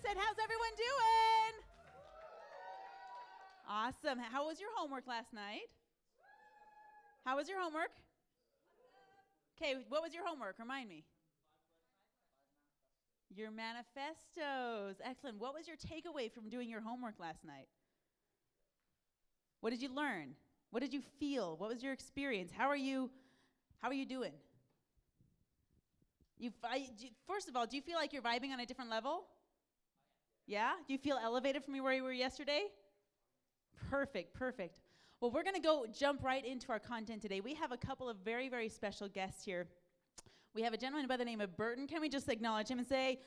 said, how's everyone doing? Awesome. How was your homework last night? How was your homework? Okay, what was your homework? Remind me. Your manifestos. Excellent. What was your takeaway from doing your homework last night? What did you learn? What did you feel? What was your experience? How are you doing? First of all, do you feel like you're vibing on a different level? Yeah? Do you feel elevated from where you were yesterday? Perfect. Well, we're going to jump right into our content today. We have a couple of very, very special guests here. We have a gentleman by the name of Burton. Can we just acknowledge him and say,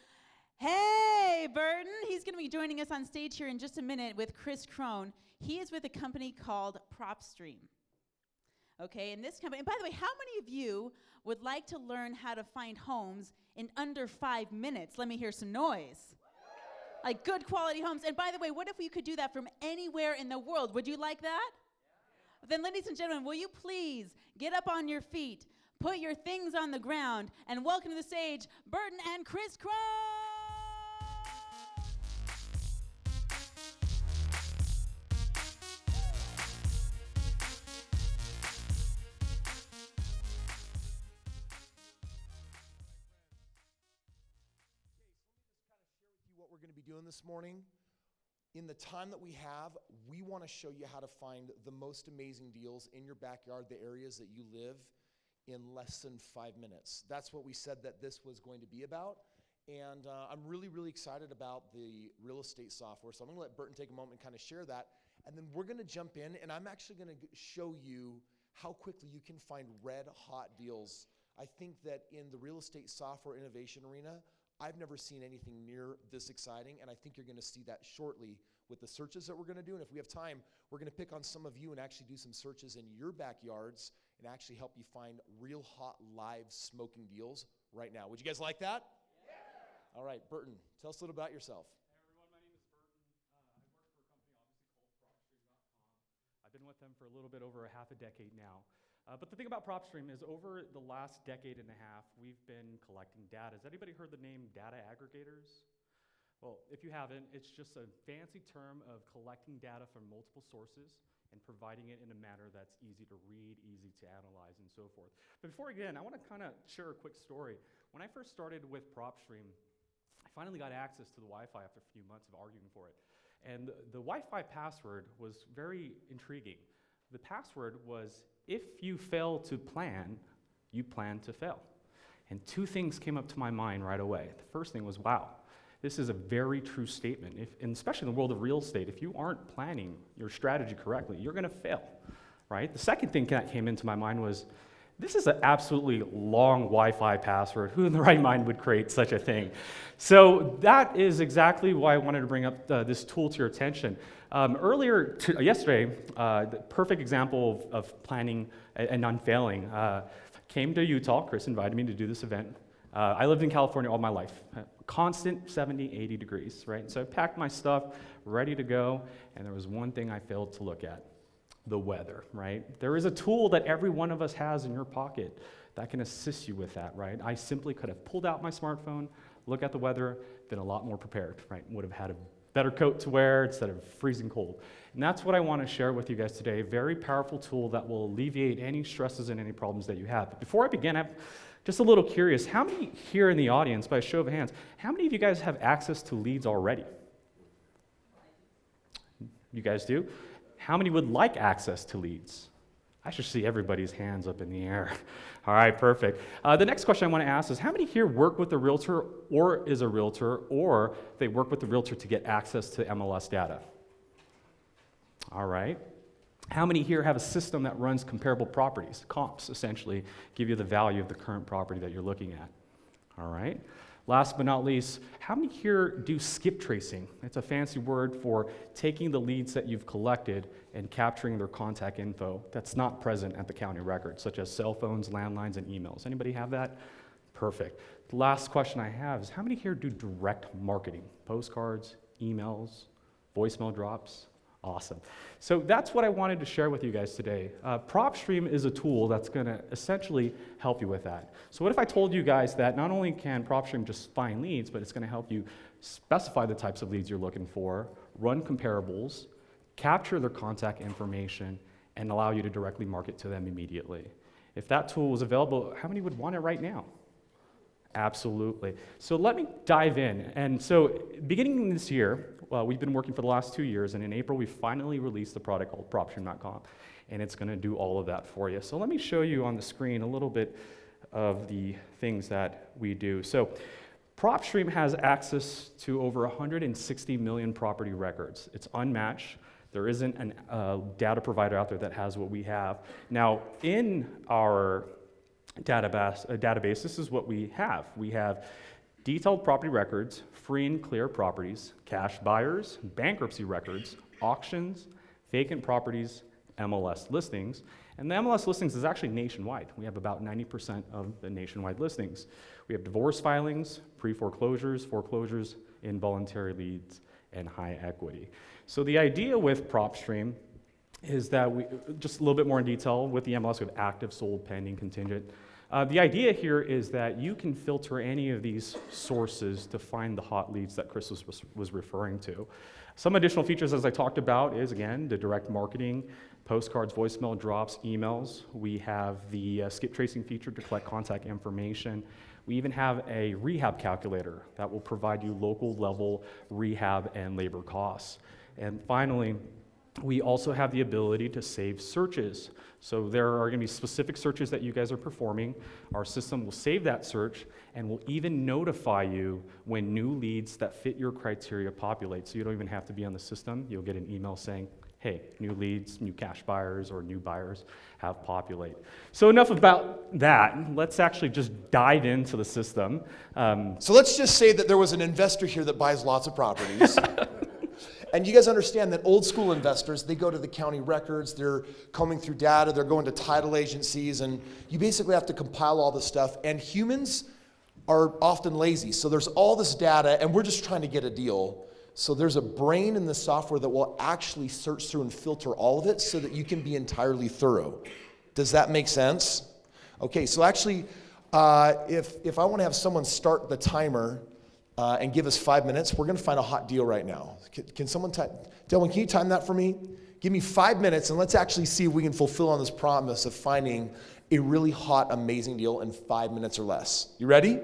hey, Burton? He's going to be joining us on stage here in just a minute with Kris Krohn. He is with a company called PropStream. Okay, and this company, and by the way, how many of you would like to learn how to find homes in under 5 minutes? Let me hear some noise. Like good quality homes. And by the way, what if we could do that from anywhere in the world? Would you like that? Then, ladies and gentlemen, will you please get up on your feet, put your things on the ground, and welcome to the stage, Burton and Kris Krohn! What we're going to be doing this morning. In the time that we have, we want to show you how to find the most amazing deals in your backyard, the areas that you live, in less than 5 minutes. That's what we said that this was going to be about. And I'm really, really excited about the real estate software. So I'm going to let Burton take a moment and kind of share that. And then we're going to jump in, and I'm actually going to show you how quickly you can find red hot deals. I think that in the real estate software innovation arena, I've never seen anything near this exciting, and I think you're going to see that shortly with the searches that we're going to do. And if we have time, we're going to pick on some of you and actually do some searches in your backyards and actually help you find real hot, live, smoking deals right now. Would you guys like that? Yeah. All right, Burton, tell us a little about yourself. Hey everyone, my name is Burton. I work for a company obviously called PropStream.com. I've been with them for a little bit over a half a decade now. But the thing about PropStream is over the last decade and a half, we've been collecting data. Has anybody heard the name data aggregators? Well, if you haven't, it's just a fancy term of collecting data from multiple sources and providing it in a manner that's easy to read, easy to analyze, and so forth. But before again, I want to kind of share a quick story. When I first started with PropStream, I finally got access to the Wi-Fi after a few months of arguing for it. And the Wi-Fi password was very intriguing. The password was, if you fail to plan, you plan to fail. And two things came up to my mind right away. The first thing was, wow, this is a very true statement. And especially in the world of real estate, if you aren't planning your strategy correctly, you're gonna fail, right? The second thing that came into my mind was, this is an absolutely long Wi-Fi password. Who in the right mind would create such a thing? So that is exactly why I wanted to bring up this tool to your attention. Yesterday, the perfect example of planning and unfailing came to Utah. Kris invited me to do this event. I lived in California all my life, constant 70, 80 degrees, right? So I packed my stuff, ready to go, and there was one thing I failed to look at. The weather, right? There is a tool that every one of us has in your pocket that can assist you with that, right? I simply could have pulled out my smartphone, look at the weather, been a lot more prepared, right? Would have had a better coat to wear instead of freezing cold. And that's what I want to share with you guys today, a very powerful tool that will alleviate any stresses and any problems that you have. But before I begin, I'm just a little curious, how many here in the audience, by a show of hands, how many of you guys have access to leads already? You guys do? How many would like access to leads? I should see everybody's hands up in the air. All right, perfect. The next question I want to ask is, how many here work with a realtor or is a realtor, or they work with the realtor to get access to MLS data? All right. How many here have a system that runs comparable properties, comps, essentially, give you the value of the current property that you're looking at? All right. Last but not least, how many here do skip tracing? It's a fancy word for taking the leads that you've collected and capturing their contact info that's not present at the county record, such as cell phones, landlines, and emails. Anybody have that? Perfect. The last question I have is, how many here do direct marketing? Postcards, emails, voicemail drops, Awesome. So that's what I wanted to share with you guys today. PropStream is a tool that's going to essentially help you with that. So what if I told you guys that not only can PropStream just find leads, but it's going to help you specify the types of leads you're looking for, run comparables, capture their contact information, and allow you to directly market to them immediately. If that tool was available, how many would want it right now? Absolutely. So let me dive in. And so beginning this year, we've been working for the last 2 years, and in April we finally released a product called PropStream.com, and it's going to do all of that for you. So let me show you on the screen a little bit of the things that we do. So PropStream has access to over 160 million property records. It's unmatched. There isn't a data provider out there that has what we have. Now, in our database, this is what we have. We have detailed property records, free and clear properties, cash buyers, bankruptcy records, auctions, vacant properties, MLS listings. And the MLS listings is actually nationwide. We have about 90% of the nationwide listings. We have divorce filings, pre-foreclosures, foreclosures, involuntary leads, and high equity. So the idea with PropStream is that we, just a little bit more in detail, with the MLS, we have active, sold, pending, contingent. The idea here is that you can filter any of these sources to find the hot leads that Kris was referring to. Some additional features, as I talked about, is, again, the direct marketing, postcards, voicemail drops, emails. We have the skip tracing feature to collect contact information. We even have a rehab calculator that will provide you local level rehab and labor costs. And finally, we also have the ability to save searches. So there are going to be specific searches that you guys are performing. Our system will save that search and will even notify you when new leads that fit your criteria populate. So you don't even have to be on the system. You'll get an email saying, hey, new leads, new cash buyers, or new buyers have populate. So enough about that. Let's actually just dive into the system. So let's just say that there was an investor here that buys lots of properties. And you guys understand that old school investors, they go to the county records, they're combing through data, they're going to title agencies, and you basically have to compile all this stuff. And humans are often lazy. So there's all this data, and we're just trying to get a deal. So there's a brain in the software that will actually search through and filter all of it so that you can be entirely thorough. Does that make sense? Okay, so actually, if I want to have someone start the timer and give us 5 minutes, we're going to find a hot deal right now. Can someone time? Dylan, can you time that for me? Give me 5 minutes, and let's actually see if we can fulfill on this promise of finding a really hot, amazing deal in 5 minutes or less. You ready?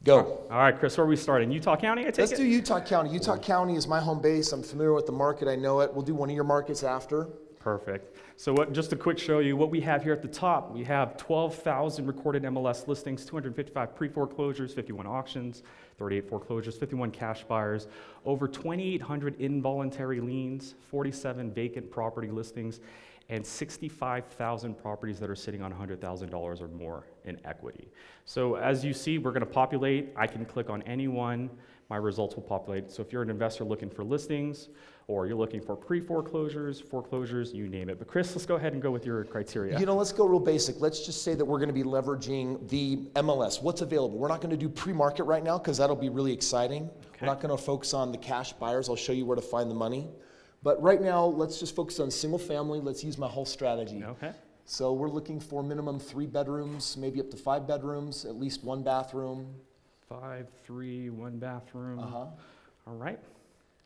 Go. All right, Kris, where are we starting? Utah County, I take it? Let's do Utah County. Utah County is my home base. I'm familiar with the market. I know it. We'll do one of your markets after. Perfect. So just to quick show you what we have here at the top. We have 12,000 recorded MLS listings, 255 pre-foreclosures, 51 auctions, 38 foreclosures, 51 cash buyers, over 2,800 involuntary liens, 47 vacant property listings, and 65,000 properties that are sitting on $100,000 or more in equity. So as you see, we're going to populate. I can click on any one. My results will populate. So if you're an investor looking for listings, or you're looking for pre-foreclosures, foreclosures, you name it. But Kris, let's go ahead and go with your criteria. You know, let's go real basic. Let's just say that we're going to be leveraging the MLS. What's available? We're not going to do pre-market right now because that'll be really exciting. Okay. We're not going to focus on the cash buyers. I'll show you where to find the money. But right now, let's just focus on single family. Let's use my whole strategy. Okay. So we're looking for minimum 3 bedrooms, maybe up to 5 bedrooms, at least 1 bathroom. 5, 3, 1 bathroom. All right.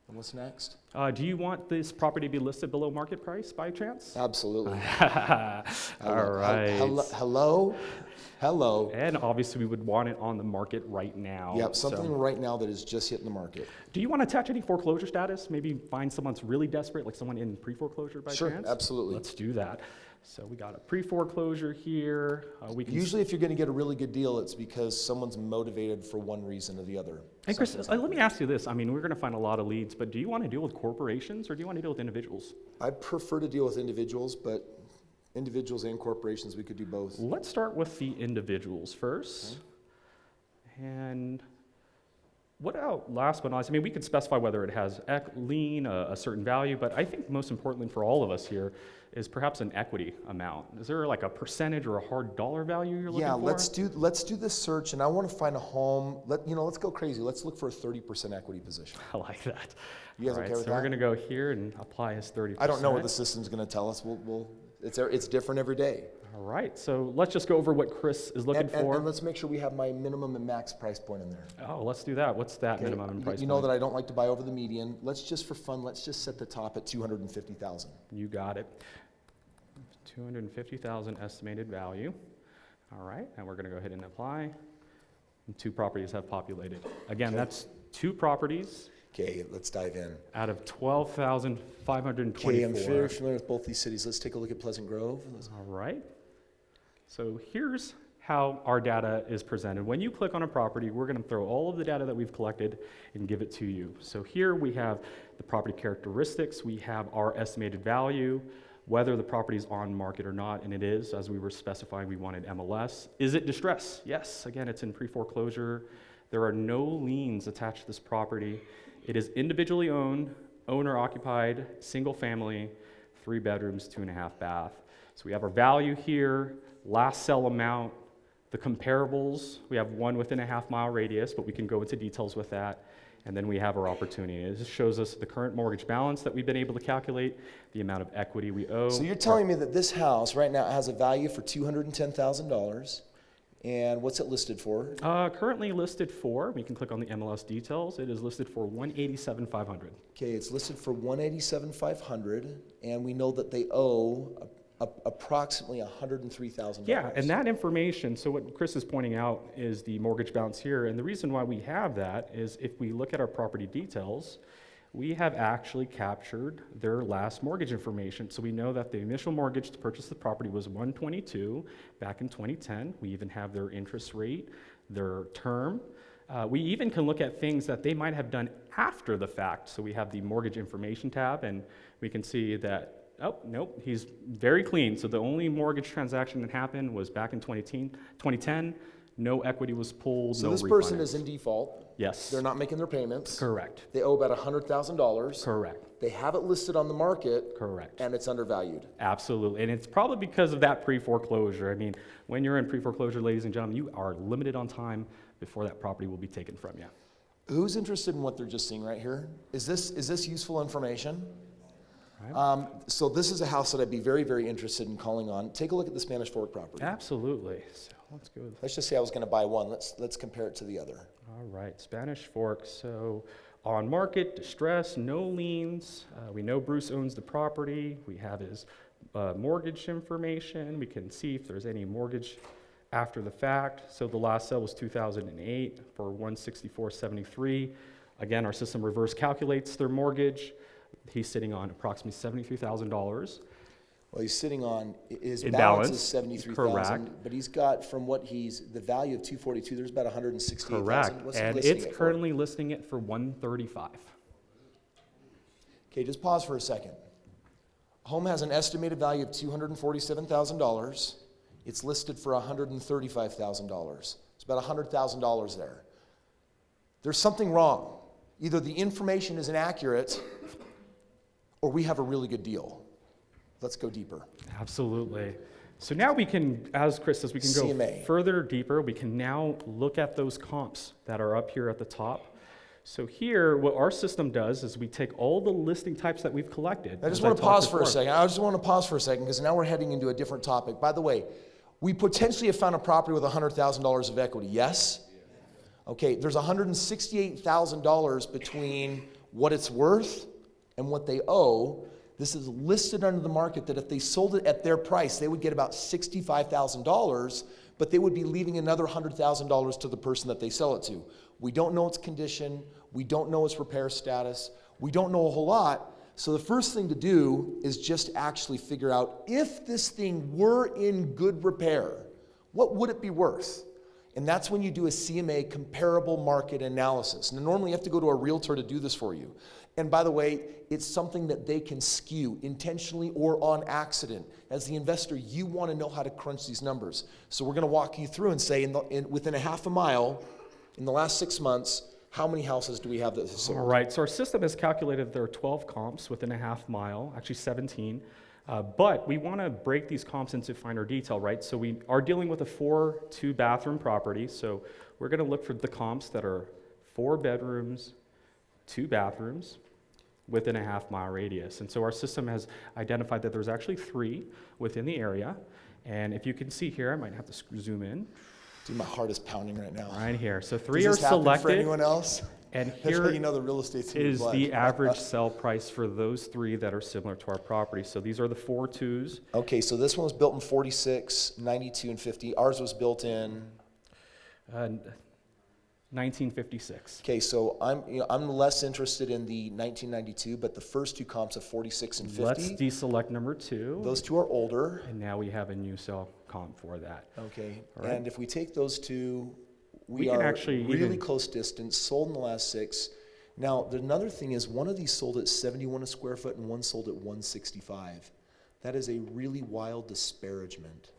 And what's next? Do you want this property to be listed below market price by chance? Absolutely. All right. Hello. And obviously we would want it on the market right now. Yep, something right now that is just hitting the market. Do you want to attach any foreclosure status? Maybe find someone's really desperate, like someone in pre-foreclosure by chance? Sure, absolutely. Let's do that. So we got a pre-foreclosure here. Usually if you're going to get a really good deal, it's because someone's motivated for one reason or the other. Hey, Kris, let me ask you this. I mean, we're going to find a lot of leads, but do you want to deal with corporations or do you want to deal with individuals? I prefer to deal with individuals, but individuals and corporations, we could do both. Let's start with the individuals first. Okay. And last but not least, I mean, we could specify whether it has lien, a certain value, but I think most importantly for all of us here is perhaps an equity amount. Is there like a percentage or a hard dollar value you're looking for? Yeah, let's do this search, and I want to find a home. Let's go crazy. Let's look for a 30% equity position. I like that. You guys All right, okay with so that? we're going to go here and apply his 30%. I don't know what the system's going to tell us. It's different every day. All right, so let's just go over what Kris is looking for. And let's make sure we have my minimum and max price point in there. Oh, let's do that. What's that minimum and price You know point? that I don't like to buy over the median. Let's just set the top at $250,000. You got it. 250,000 estimated value. All right, and we're going to go ahead and apply. And 2 properties have populated. Again, Okay. that's 2 properties Okay, let's dive in. out of 12,524. Okay, I'm very familiar with both these cities. Let's take a look at Pleasant Grove. All right. So here's how our data is presented. When you click on a property, we're going to throw all of the data that we've collected and give it to you. So here we have the property characteristics, we have our estimated value, whether the property is on market or not, and it is, as we were specifying, we wanted MLS. Is it distress? Yes. Again, it's in pre-foreclosure. There are no liens attached to this property. It is individually owned, owner-occupied, single family, 3 bedrooms, 2.5 bath. So we have our value here, last sell amount, the comparables. We have one within a half-mile radius, but we can go into details with that. And then we have our opportunity. This shows us the current mortgage balance that we've been able to calculate, the amount of equity we owe. So you're telling me that this house right now has a value for $210,000, and what's it listed for? Currently listed for, we can click on the MLS details, it is listed for $187,500. Okay, it's listed for $187,500, and we know that they owe approximately $103,000. Yeah, and that information, so what Kris is pointing out is the mortgage balance here, and the reason why we have that is if we look at our property details, we have actually captured their last mortgage information. So we know that the initial mortgage to purchase the property was $122 back in 2010. We even have their interest rate, their term. We even can look at things that they might have done after the fact. So we have the mortgage information tab, and we can see that, oh, nope, he's very clean. So the only mortgage transaction that happened was back in 2010. No equity was pulled, So no this person refinance. is in default. Yes. They're not making their payments. Correct. They owe about $100,000. Correct. They have it listed on the market, Correct. and it's undervalued. Absolutely. And it's probably because of that pre-foreclosure. I mean, when you're in pre-foreclosure, ladies and gentlemen, you are limited on time before that property will be taken from you. Who's interested in what they're just seeing right here? Is this useful information? Right. So this is a house that I'd be very, very interested in calling on. Take a look at the Spanish Fork property. Absolutely. So let's go. Let's just say I was going to buy one. Let's compare it to the other. All right, Spanish Fork. So on market, distress, no liens. We know Bruce owns the property. We have his mortgage information. We can see if there's any mortgage after the fact. So the last sale was 2008 for $164.73. Again, our system reverse calculates their mortgage. He's sitting on approximately $73,000. Well, he's sitting on, his In balance balance, is $73,000, correct. but he's got, from what the value of $242, there's about $168,000. Correct. What's he And listing it's it for? currently listing it for $135. Okay, just pause for a second. Home has an estimated value of $247,000. It's listed for $135,000. It's about $100,000 there. There's something wrong. Either the information is inaccurate or we have a really good deal. Let's go deeper. Absolutely. So now we can, as Kris says, we can go CMA. further deeper. We can now look at those comps that are up here at the top. So here, what our system does is we take all the listing types that we've collected. I just as want to talked pause for a before. second. I just want to pause for a second because now we're heading into a different topic. By the way, we potentially have found a property with $100,000 of equity. Yes? Okay, there's $168,000 between what it's worth and what they owe. This is listed under the market that if they sold it at their price, they would get about $65,000, but they would be leaving another $100,000 to the person that they sell it to. We don't know its condition. We don't know its repair status. We don't know a whole lot. So the first thing to do is just actually figure out if this thing were in good repair, what would it be worth? And that's when you do a CMA comparable market analysis. Now, normally you have to go to a realtor to do this for you. And by the way, it's something that they can skew intentionally or on accident. As the investor, you want to know how to crunch these numbers. So we're going to walk you through and say within a half a mile, in the last 6 months, How many houses do we have that have sold? All right, so our system has calculated there are 12 comps within a half mile, actually 17. But we want to break these comps into finer detail, right? So we are dealing with a 4 2-bathroom property. So we're going to look for the comps that are 4 bedrooms, 2 bathrooms within a half mile radius. And so our system has identified that there's actually 3 within the area. And if you can see here, I might have to zoom in. Dude, my heart is pounding right now. Right here. So 3 Does are this happen selected. for anyone else? And That's how here you know the real estate's in your is blood. the average sell price for those 3 that are similar to our property. So these are the 4 2s. Okay, so this one was built in 46, 92, and 50. Ours was built in. 1956. Okay, so I'm less interested in the 1992, but the first 2 comps of 46 and 50. Let's deselect number 2. Those 2 are older. And now we have a new cell comp for that. Okay, All right. and if we take those 2, We we can are actually really even- close distance, sold in the last 6. Now, another thing is one of these sold at 71 a square foot and one sold at 165. That is a really wild disparagement.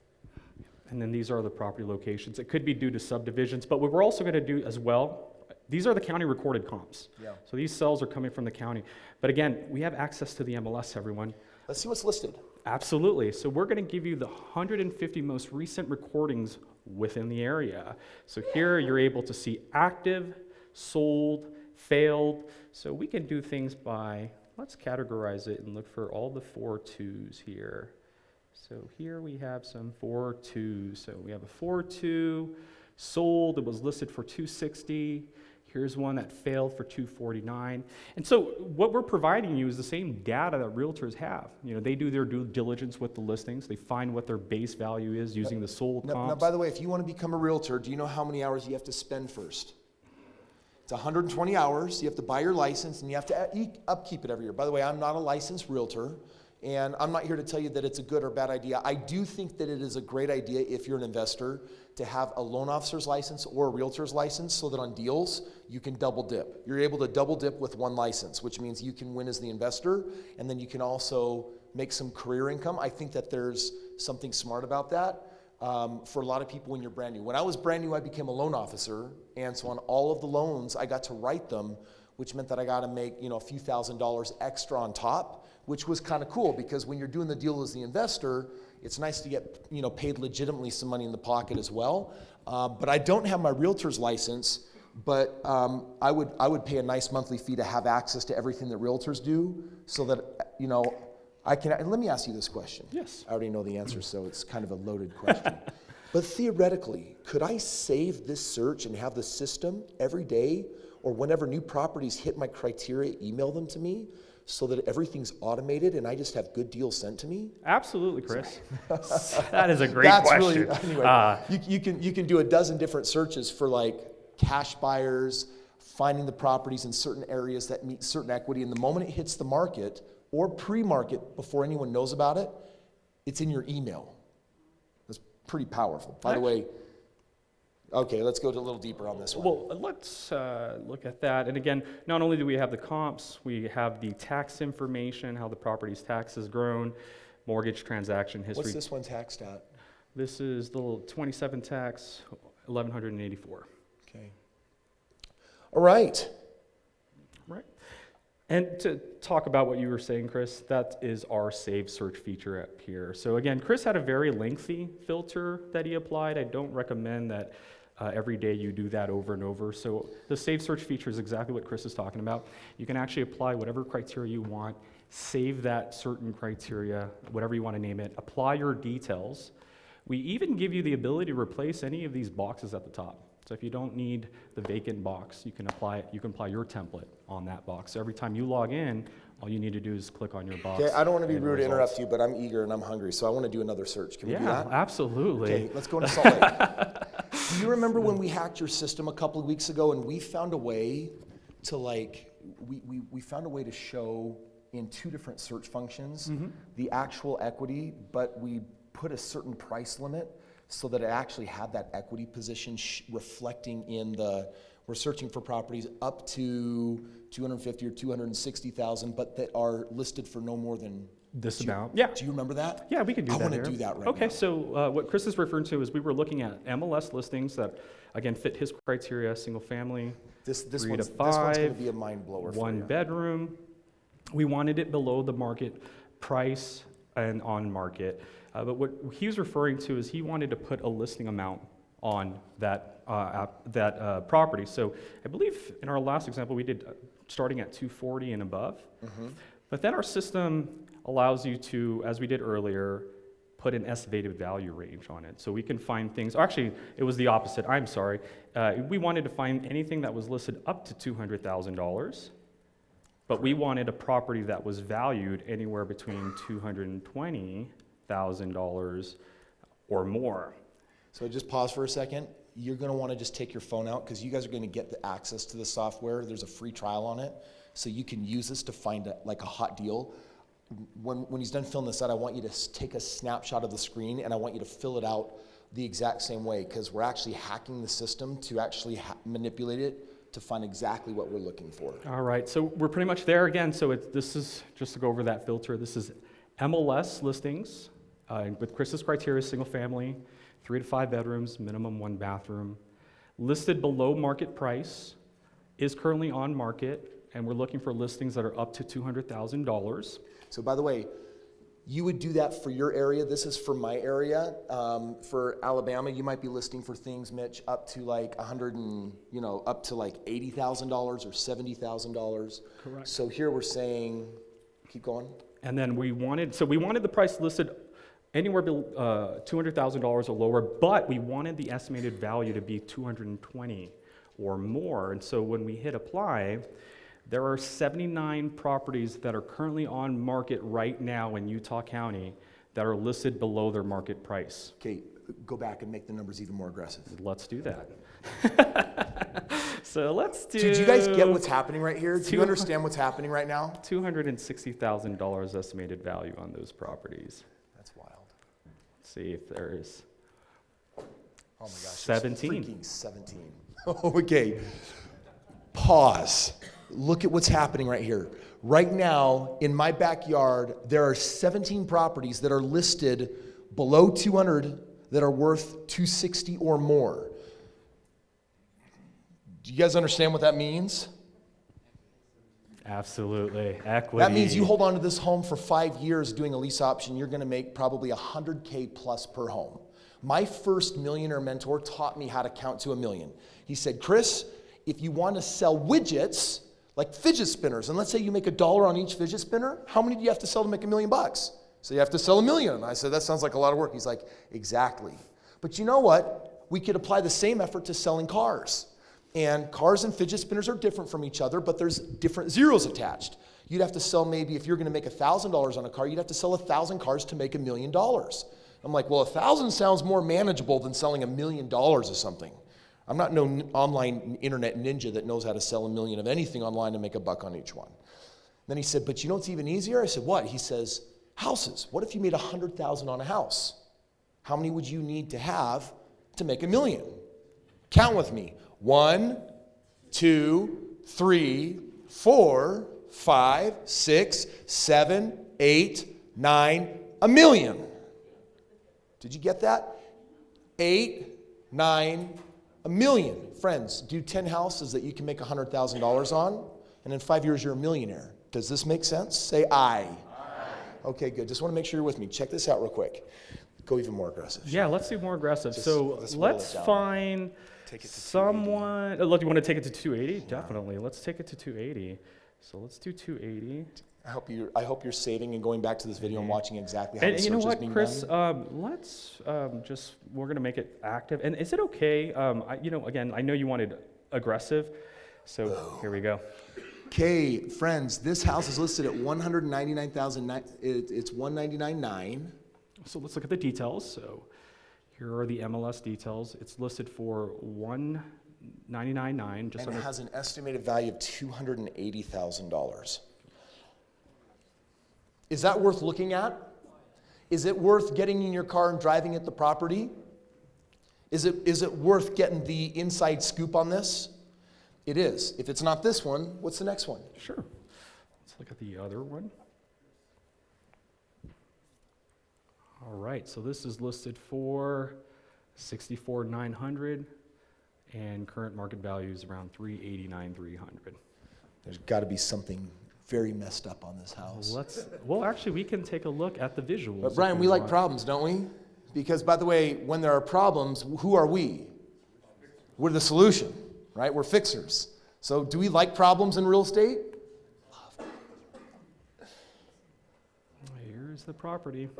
And then these are the property locations. It could be due to subdivisions, but what we're also going to do as well, these are the county recorded comps. Yeah. So these cells are coming from the county. But again, we have access to the MLS, everyone. Let's see what's listed. Absolutely. So we're going to give you the 150 most recent recordings within the area. So here you're able to see active, sold, failed. So we can do things by, let's categorize it and look for all the 4 2s here. So here we have some 4 2s. So we have a 4 2 sold. It was listed for $260. Here's one that failed for $249. And so what we're providing you is the same data that realtors have. You know, they do their due diligence with the listings. They find what their base value is using the sold comps. Now, by the way, if you want to become a realtor, do you know how many hours you have to spend first? It's 120 hours. You have to buy your license, and you have to upkeep it every year. By the way, I'm not a licensed realtor, and I'm not here to tell you that it's a good or bad idea. I do think that it is a great idea if you're an investor to have a loan officer's license or a realtor's license so that on deals, you can double dip. You're able to double dip with one license, which means you can win as the investor, and then you can also make some career income. I think that there's something smart about that for a lot of people when you're brand new. When I was brand new, I became a loan officer, and so on all of the loans, I got to write them, which meant that I got to make a few $1,000s extra on top, which was kind of cool because when you're doing the deal as the investor, it's nice to get paid legitimately some money in the pocket as well. But I don't have my realtor's license, but I would pay a nice monthly fee to have access to everything that realtors do so that I can. And let me ask you this question. Yes. I already know the answer, so it's kind of a loaded question. But theoretically, could I save this search and have the system every day or whenever new properties hit my criteria, email them to me so that everything's automated and I just have good deals sent to me? Absolutely, Chris. That is a great question. Anyway, you can do a dozen different searches for like cash buyers, finding the properties in certain areas that meet certain equity, and the moment it hits the market or pre-market before anyone knows about it, it's in your email. That's pretty powerful. By the way, okay, let's go a little deeper on this one. Well, let's look at that. And again, not only do we have the comps, we have the tax information, how the property's tax has grown, mortgage transaction history. What's this one taxed at? This is the little 27 tax, 1,184. Okay. All right. Right. And to talk about what you were saying, Chris, that is our save search feature up here. So again, Chris had a very lengthy filter that he applied. I don't recommend that every day you do that over and over. So the save search feature is exactly what Chris is talking about. You can actually apply whatever criteria you want, save that certain criteria, whatever you want to name it, apply your details. We even give you the ability to replace any of these boxes at the top. So if you don't need the vacant box, you can apply your template on that box. So every time you log in, all you need to do is click on your box. Okay, I don't want to be and rude to results. interrupt you, but I'm eager and I'm hungry, so I want to do another search. Can we do that? Yeah, absolutely. Okay, let's go into Salt Lake. Do you remember when we hacked your system a couple of weeks ago and we found a way to we found a way to show in 2 different search functions the actual equity, but we put a certain price limit so that it actually had that equity position reflecting in we're searching for properties up to 250 or 260,000, but that are listed for no more than this amount. Yeah. Do you remember that? Yeah, we can do that. I want here. to do that right Okay, now. so what Chris is referring to is we were looking at MLS listings that, again, fit his criteria, single family, This 3 to one's going 5, to be a mind blower for 1 you. bedroom. We wanted it below the market price and on market. But what he was referring to is he wanted to put a listing amount on that property. So I believe in our last example, we did starting at 240 and above. But then our system allows you to, as we did earlier, put an estimated value range on it. So we can find things, actually, it was the opposite, I'm sorry. We wanted to find anything that was listed up to $200,000, but we wanted a property that was valued anywhere between $220,000 or more. So just pause for a second. You're going to want to just take your phone out because you guys are going to get the access to the software. There's a free trial on it. So you can use this to find a hot deal. When he's done filling this out, I want you to take a snapshot of the screen and I want you to fill it out the exact same way because we're actually hacking the system to actually manipulate it to find exactly what we're looking for. All right, so we're pretty much there again. So this is, just to go over that filter, this is MLS listings with Kris's criteria, single family, 3 to 5 bedrooms, minimum 1 bathroom. Listed below market price, is currently on market, and we're looking for listings that are up to $200,000. So by the way, you would do that for your area. This is for my area. For Alabama, you might be listing for things, Mitch, up to like up to like $80,000 or $70,000. Correct. So here we're saying, keep going. And then we wanted the price listed anywhere below $200,000 or lower, but we wanted the estimated value to be $220,000 or more. And so when we hit apply, there are 79 properties that are currently on market right now in Utah County that are listed below their market price. Okay, go back and make the numbers even more aggressive. Let's do that. So let's do... Dude, do you guys get what's happening right here? Do you understand what's happening right now? $260,000 estimated value on those properties. That's wild. Let's see if there's... Oh my gosh. 17. Freaking 17. Okay. Pause. Look at what's happening right here. Right now, in my backyard, there are 17 properties that are listed below 200 that are worth 260 or more. Do you guys understand what that means? Absolutely. Equity. That means you hold on to this home for 5 years doing a lease option, you're going to make probably $100K plus per home. My first millionaire mentor taught me how to count to $1 million. He said, Kris, if you want to sell widgets, like fidget spinners, and let's say you make $1 on each fidget spinner, how many do you have to sell to make $1 million? So you have to sell 1 million. I said, that sounds like a lot of work. He's like, exactly. But you know what? We could apply the same effort to selling cars. And cars and fidget spinners are different from each other, but there's different zeros attached. You'd have to sell maybe, if you're going to make $1,000 on a car, you'd have to sell 1,000 cars to make $1 million. I'm like, well, 1,000 sounds more manageable than selling $1 million of something. I'm not no online internet ninja that knows how to sell 1 million of anything online and make $1 on each one. Then he said, but you know what's even easier? I said, what? He says, houses. What if you made 100,000 on a house? How many would you need to have to make $1 million? Count with me. 1, 2, 3, 4, 5, 6, 7, 8, 9, $1 million. Did you get that? 8, 9, $1 million. Friends, do 10 houses that you can make $100,000 on, and in 5 years you're a millionaire. Does this make sense? Say aye. Okay, good. Just want to make sure you're with me. Check this out real quick. Go even more aggressive. Yeah, let's do more aggressive. Just so let's find someone. Look, you want to take it to 280? Yeah. Definitely. Let's take it to 280. So let's do 280. I hope you're saving and going back to this video and watching exactly how the search is being done. And you know what, Kris? Let's we're going to make it active. And is it okay? Again, I know you wanted aggressive, so here we go. Okay, friends, this house is listed at $199,000. It's $199,900. So let's look at the details. So here are the MLS details. It's listed for $199,900. And it has an estimated value of $280,000. Is that worth looking at? Is it worth getting in your car and driving at the property? Is it worth getting the inside scoop on this? It is. If it's not this one, what's the next one? Sure. Let's look at the other one. All right, so this is listed for $64,900, And current market value is around $389,300. There's got to be something very messed up on this house. Well, actually, we can take a look at the visuals. But Brian, we like problems, don't we? Because, by the way, when there are problems, who are we? We're the solution, right? We're fixers. So do we like problems in real estate? Here's the property.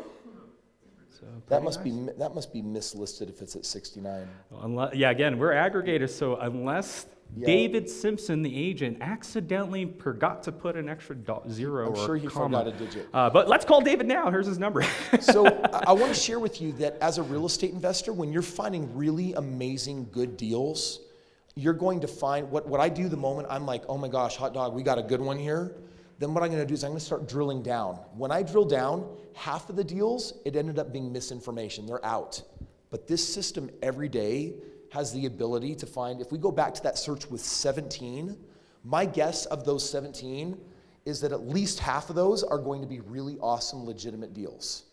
So That must be mislisted if it's at 69. Yeah, again, we're aggregators, so unless Yeah. David Simpson, the agent, accidentally forgot to put an extra zero I'm or sure he comma. forgot a digit. But let's call David now. Here's his number. So I want to share with you that as a real estate investor, when you're finding really amazing good deals, you're going to find what I do the moment I'm like, oh my gosh, hot dog, we got a good one here. Then what I'm going to do is I'm going to start drilling down. When I drill down, half of the deals, it ended up being misinformation. They're out. But this system every day has the ability to find, if we go back to that search with 17, my guess of those 17 is that at least half of those are going to be really awesome, legitimate deals.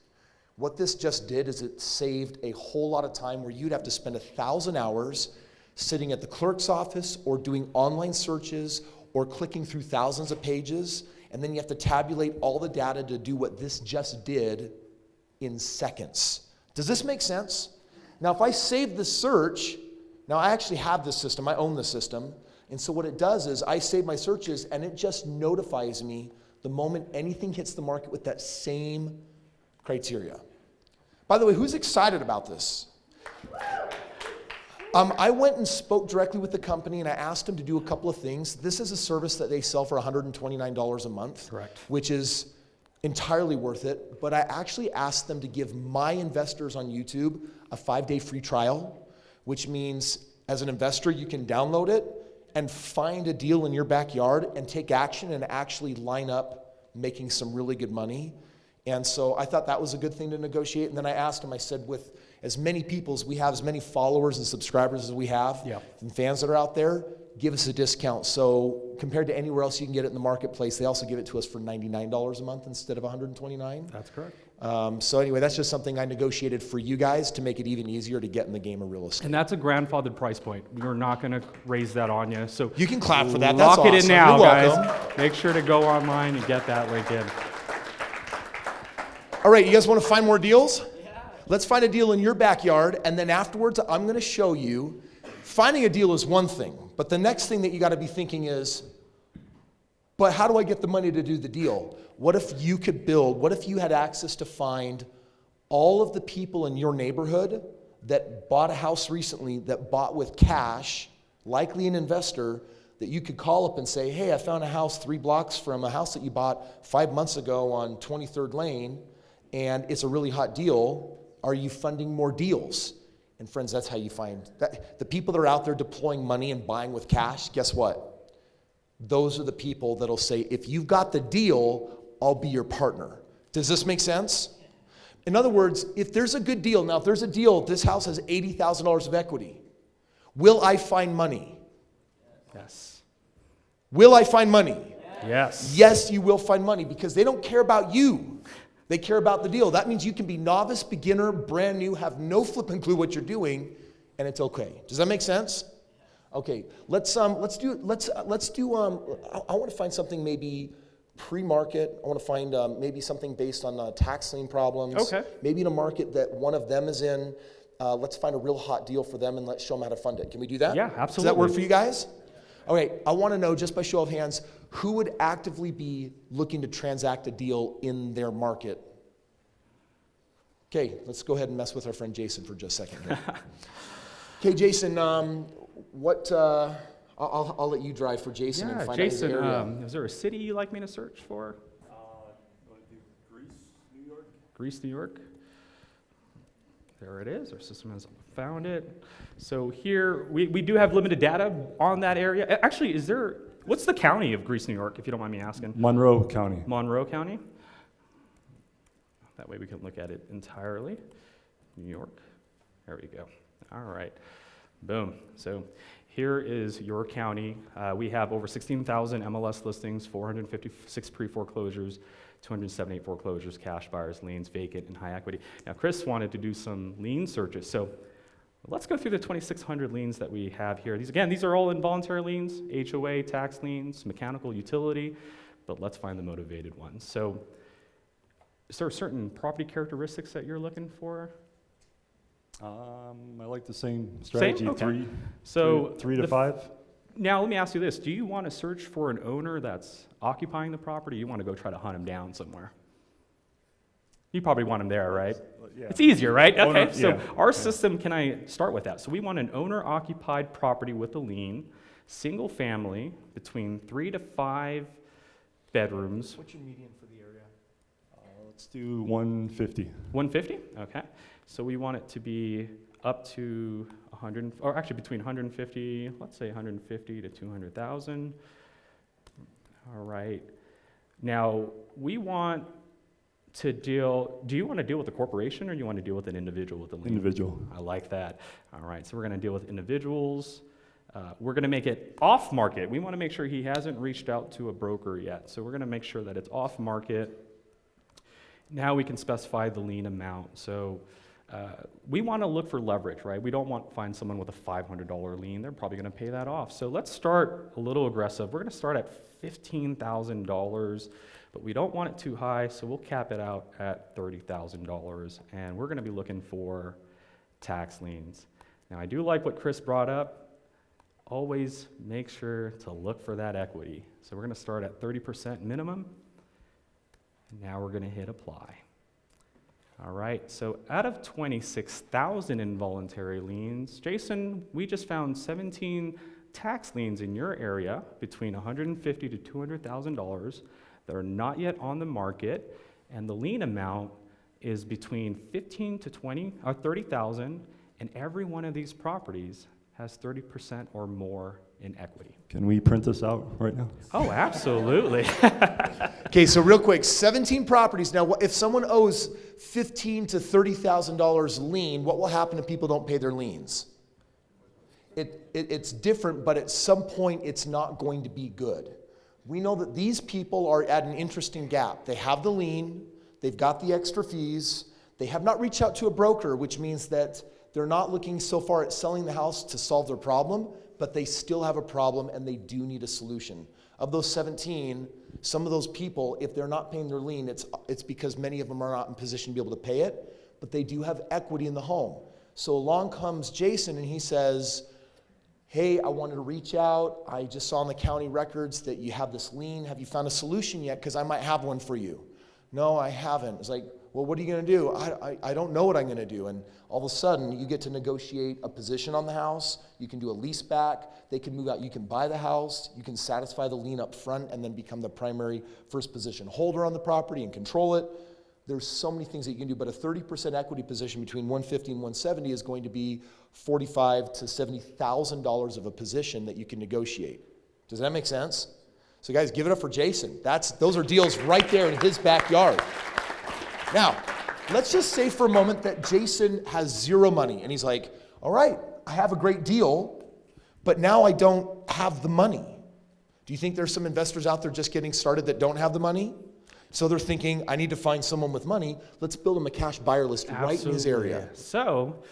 What this just did is it saved a whole lot of time where you'd have to spend 1,000 hours sitting at the clerk's office or doing online searches or clicking through thousands of pages, and then you have to tabulate all the data to do what this just did in seconds. Does this make sense? Now, if I save the search, now I actually have this system, I own the system, and so what it does is I save my searches and it just notifies me the moment anything hits the market with that same criteria. By the way, who's excited about this? I went and spoke directly with the company and I asked them to do a couple of things. This is a service that they sell for $129 a month, Correct. which is entirely worth it. But I actually asked them to give my investors on YouTube a 5-day free trial, which means as an investor, you can download it and find a deal in your backyard and take action and actually line up making some really good money. And so I thought that was a good thing to negotiate. And then I asked him, I said, with as many people as we have, as many followers and subscribers as we have, and fans that are out there, give us a discount. So compared to anywhere else you can get it in the marketplace, they also give it to us for $99 a month instead of $129. That's correct. So anyway, that's just something I negotiated for you guys to make it even easier to get in the game of real estate. And that's a grandfathered price point. We're not going to raise that on you. So you can clap for that. That's lock it awesome. in now, You're guys. welcome. Make sure to go online and get that link in. All right, you guys want to find more deals? Yeah. Let's find a deal in your backyard, and then afterwards, I'm going to show you. Finding a deal is one thing, but the next thing that you got to be thinking is, but how do I get the money to do the deal? What if you could build, what if you had access to find all of the people in your neighborhood that bought a house recently, that bought with cash, likely an investor, that you could call up and say, hey, I found a house 3 blocks from a house that you bought 5 months ago on 23rd Lane, and it's a really hot deal. Are you funding more deals? And friends, that's how you find that. The people that are out there deploying money and buying with cash, guess what? Those are the people that'll say, if you've got the deal, I'll be your partner. Does this make sense? In other words, if there's a good deal, now if there's a deal, this house has $80,000 of equity, will I find money? Yes. Will I find money? Yes. Yes, you will find money because they don't care about you. They care about the deal. That means you can be novice, beginner, brand new, have no flipping clue what you're doing, and it's okay. Does that make sense? Okay, let's do. I want to find something maybe pre-market. I want to find maybe something based on tax lien problems. Okay. Maybe in a market that one of them is in. Let's find a real hot deal for them and let's show them how to fund it. Can we do that? Yeah, absolutely. Does that work for you guys? Okay, I want to know, just by show of hands, who would actively be looking to transact a deal in their market? Okay, let's go ahead and mess with our friend Jason for just a second here. Okay, Jason, I'll let you drive for Jason and find Jason, out his area. is there a city you'd like me to search for? Greece, New York. Greece, New York. There it is. Our system has found it. So here, we do have limited data on that area. Actually, what's the county of Greece, New York, if you don't mind me asking? Monroe County. Monroe County. That way we can look at it entirely. New York. There we go. All right. Boom. So here is your county. We have over 16,000 MLS listings, 456 pre-foreclosures, 278 foreclosures, cash buyers, liens, vacant, and high equity. Now, Kris wanted to do some lien searches. So Let's go through the 2,600 liens that we have here. These are all involuntary liens, HOA, tax liens, mechanical, utility, but let's find the motivated ones. So is there certain property characteristics that you're looking for? I like the same strategy, Okay. So three to five. Now let me ask you this, do you want to search for an owner that's occupying the property, or you want to go try to hunt him down somewhere? You probably want him there, right? Yeah. It's easier, right? Owner, Okay, so yeah, our yeah. system, can I start with that? So we want an owner-occupied property with a lien, single family, between 3 to 5 bedrooms. What's your median for the area? Let's do 150. 150? Okay. So we want it to be up to 100, or actually between 150, let's say 150 to 200,000. All right. Now, we want to deal, do you want to deal with a corporation or do you want to deal with an individual with a lien? Individual. I like that. All right, so we're going to deal with individuals. We're going to make it off market. We want to make sure he hasn't reached out to a broker yet. So we're going to make sure that it's off market. Now we can specify the lien amount. So we want to look for leverage, right? We don't want to find someone with a $500 lien. They're probably going to pay that off. So let's start a little aggressive. We're going to start at $15,000, but we don't want it too high, so we'll cap it out at $30,000. And we're going to be looking for tax liens. Now, I do like what Kris brought up. Always make sure to look for that equity. So we're going to start at 30% minimum. Now we're going to hit apply. All right, so out of 26,000 involuntary liens, Jason, we just found 17 tax liens in your area between $150,000 to $200,000 that are not yet on the market, and the lien amount is between 15 to 20 or 30,000, and every one of these properties has 30% or more in equity. Can we print this out right now? Oh, absolutely. Okay, so real quick, 17 properties. Now, if someone owes $15,000 to $30,000 lien, what will happen if people don't pay their liens? It's different, but at some point, it's not going to be good. We know that these people are at an interesting gap. They have the lien, they've got the extra fees, they have not reached out to a broker, which means that they're not looking so far at selling the house to solve their problem, but they still have a problem and they do need a solution. Of those 17, some of those people, if they're not paying their lien, it's because many of them are not in position to be able to pay it, but they do have equity in the home. So along comes Jason and he says, hey, I wanted to reach out. I just saw in the county records that you have this lien. Have you found a solution yet? Because I might have one for you. No, I haven't. It's like, well, what are you going to do? I don't know what I'm going to do. And all of a sudden, you get to negotiate a position on the house. You can do a lease back. They can move out. You can buy the house. You can satisfy the lien up front and then become the primary first position holder on the property and control it. There's so many things that you can do, but a 30% equity position between 150 and 170 is going to be $45,000 to $70,000 of a position that you can negotiate. Does that make sense? So guys, give it up for Jason. Those are deals right there in his backyard. Now, let's just say for a moment that Jason has zero money and he's like, all right, I have a great deal, but now I don't have the money. Do you think there's some investors out there just getting started that don't have the money? So they're thinking, I need to find someone with money. Let's build him a cash buyer list right in his area. So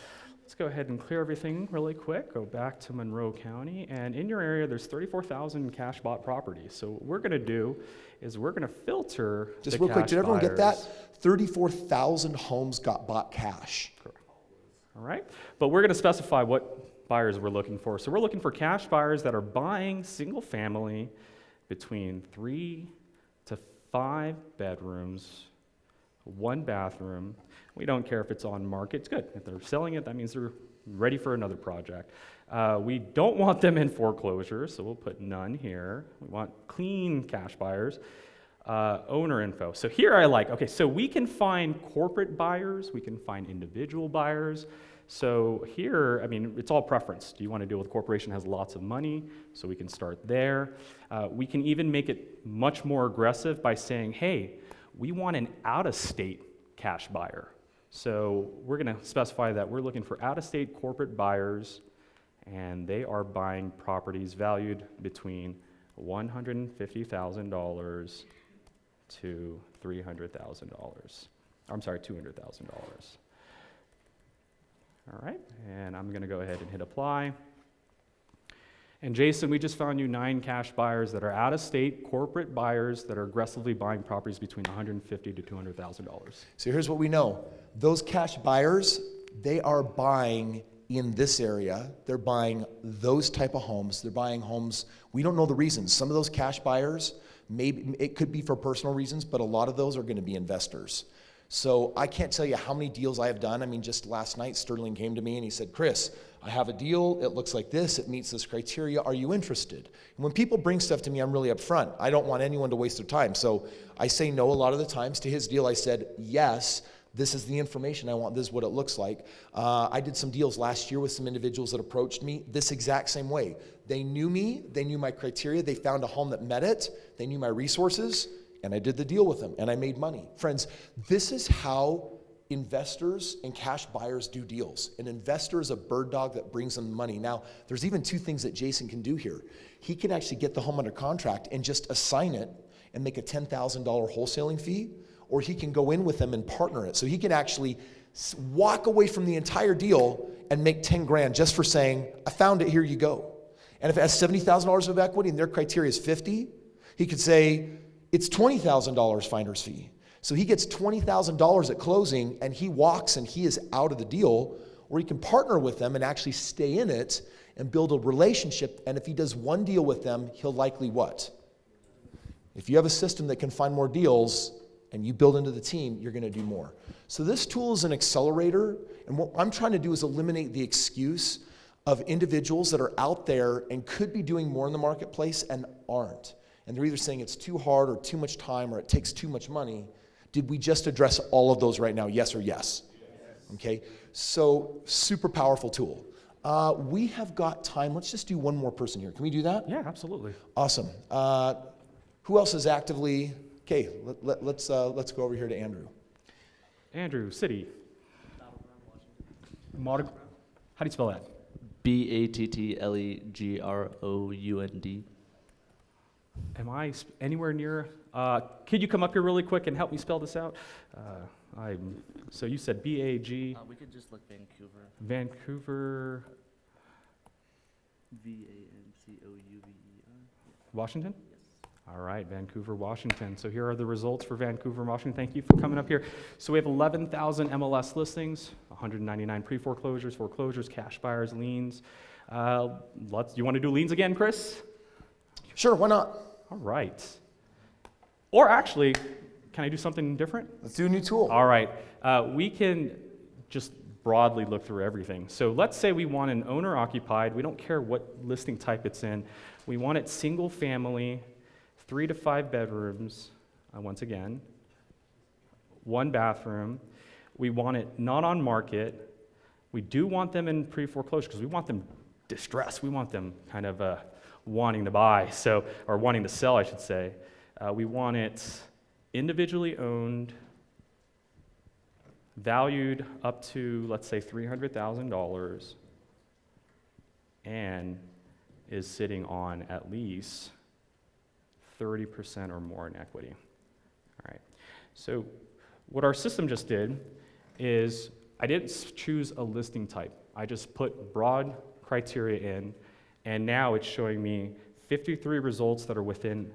let's go ahead and clear everything really quick. Go back to Monroe County. And in your area, there's 34,000 cash bought properties. So what we're going to do is we're going to filter Just the real quick, cash did everyone get that? buyers. 34,000 homes got bought cash. All right. But we're going to specify what buyers we're looking for. So we're looking for cash buyers that are buying single family between 3 to 5 bedrooms, 1 bathroom. We don't care if it's on market. It's good. If they're selling it, that means they're ready for another project. We don't want them in foreclosure, so we'll put none here. We want clean cash buyers. Owner info. So here I like, okay, so we can find corporate buyers, we can find individual buyers. So here, I mean, it's all preference. Do you want to deal with a corporation that has lots of money? So we can start there. We can even make it much more aggressive by saying, hey, we want an out-of-state cash buyer. So we're going to specify that we're looking for out-of-state corporate buyers, and they are buying properties valued between $150,000 to $300,000. I'm sorry, $200,000. All right, and I'm gonna go ahead and hit apply. And Jason, we just found you 9 cash buyers that are out-of-state corporate buyers that are aggressively buying properties between $150,000 to $200,000. So here's what we know. Those cash buyers, they are buying in this area. They're buying those type of homes. They're buying homes. We don't know the reasons. Some of those cash buyers, maybe it could be for personal reasons, but a lot of those are going to be investors. So I can't tell you how many deals I have done. I mean, just last night, Sterling came to me and he said, Kris, I have a deal. It looks like this. It meets this criteria. Are you interested? And when people bring stuff to me, I'm really upfront. I don't want anyone to waste their time. So I say no a lot of the times. To his deal, I said, yes, this is the information I want. This is what it looks like. I did some deals last year with some individuals that approached me this exact same way. They knew me. They knew my criteria. They found a home that met it. They knew my resources. And I did the deal with them. And I made money. Friends, this is how investors and cash buyers do deals. An investor is a bird dog that brings them money. Now, there's even 2 things that Jason can do here. He can actually get the home under contract and just assign it and make a $10,000 wholesaling fee, or he can go in with them and partner it. So he can actually walk away from the entire deal and make 10 grand just for saying, I found it, here you go. And if it has $70,000 of equity and their criteria is 50, he could say, it's $20,000 finder's fee. So he gets $20,000 at closing and he walks and he is out of the deal, or he can partner with them and actually stay in it and build a relationship. And if he does one deal with them, he'll likely what? If you have a system that can find more deals and you build into the team, you're going to do more. So this tool is an accelerator. And what I'm trying to do is eliminate the excuse of individuals that are out there and could be doing more in the marketplace and aren't. And they're either saying it's too hard or too much time or it takes too much money. Did we just address all of those right now? Yes or yes? Okay, so super powerful tool. We have got time. Let's just do one more person here. Can we do that? Yeah, absolutely. Awesome. Who else is actively? Okay, let's go over here to Andrew. Andrew, city. How do you spell that? Battleground. Am I anywhere near? Could you come up here really quick and help me spell this out? So you said B-A-G. We could just look Vancouver. Vancouver. Vancouver. Washington? Yes. All right, Vancouver, Washington. So here are the results for Vancouver, Washington. Thank you for coming up here. So we have 11,000 MLS listings, 199 pre-foreclosures, foreclosures, cash buyers, liens. You want to do liens again, Kris? Sure, why not? All right. Or actually, can I do something different? Let's do a new tool. All right. We can just broadly look through everything. So let's say we want an owner-occupied. We don't care what listing type it's in. We want it single family, 3 to 5 bedrooms, once again, 1 bathroom. We want it not on market. We do want them in pre-foreclosure because we want them distressed. We want them kind of wanting to buy, or wanting to sell, I should say. We want it individually owned, valued up to, let's say, $300,000, and is sitting on at least 30% or more in equity. All right. So what our system just did is I didn't choose a listing type. I just put broad criteria in, and now it's showing me 53 results that are within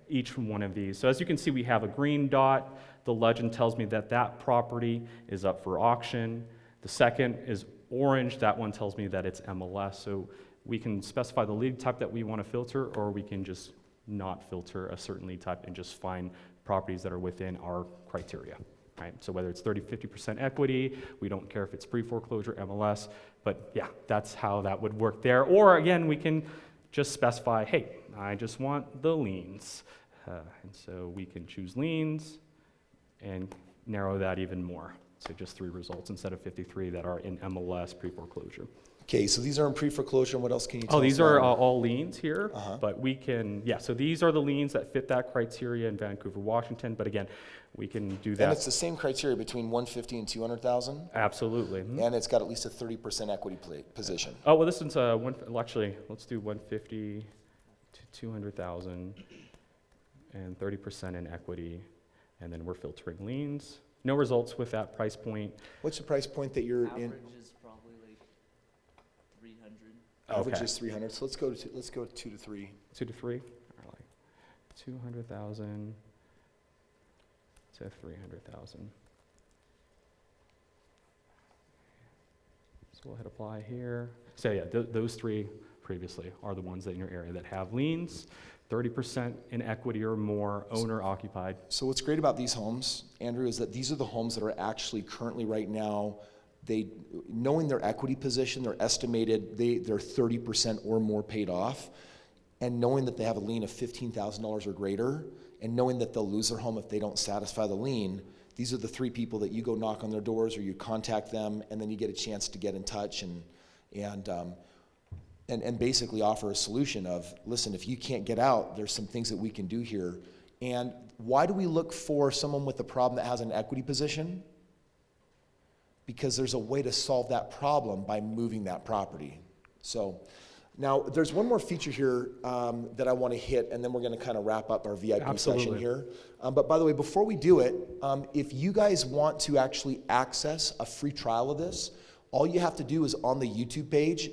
each one of these. So as you can see, we have a green dot. The legend tells me that that property is up for auction. The second is orange. That one tells me that it's MLS. So we can specify the lead type that we want to filter, or we can just not filter a certain lead type and just find properties that are within our criteria. Right? So whether it's 30, 50% equity, we don't care if it's pre-foreclosure, MLS, but yeah, that's how that would work there. Or again, we can just specify, hey, I just want the liens. And so we can choose liens and narrow that even more. So just 3 results instead of 53 that are in MLS pre-foreclosure. Okay, so these are in pre-foreclosure, and what else can you tell us? These are all liens here, Uh-huh. but we can, so these are the liens that fit that criteria in Vancouver, Washington, but again, we can do that. And it's the same criteria between 150 and 200,000, Absolutely. and it's got at least a 30% equity position. Oh, well, this is, actually, let's do 150 to 200,000 and 30% in equity, and then we're filtering liens. No results with that price point. What's the price point that you're in? Average is from Average Okay. is 300. So let's go 2 to 3. 2 to 3? Or like 200,000 to 300,000. So we'll hit apply here. So yeah, those three previously are the ones that in your area that have liens, 30% in equity or more, owner occupied. So what's great about these homes, Andrew, is that these are the homes that are actually currently right now, knowing their equity position, they're estimated, they're 30% or more paid off, and knowing that they have a lien of $15,000 or greater, and knowing that they'll lose their home if they don't satisfy the lien. These are the three people that you go knock on their doors or you contact them, and then you get a chance to get in touch and basically offer a solution of, listen, if you can't get out, there's some things that we can do here. And why do we look for someone with a problem that has an equity position? Because there's a way to solve that problem by moving that property. So now there's one more feature here that I want to hit, and then we're going to kind of wrap up our VIP session here. But by the way, before we do it, if you guys want to actually access a free trial of this, all you have to do is on the YouTube page,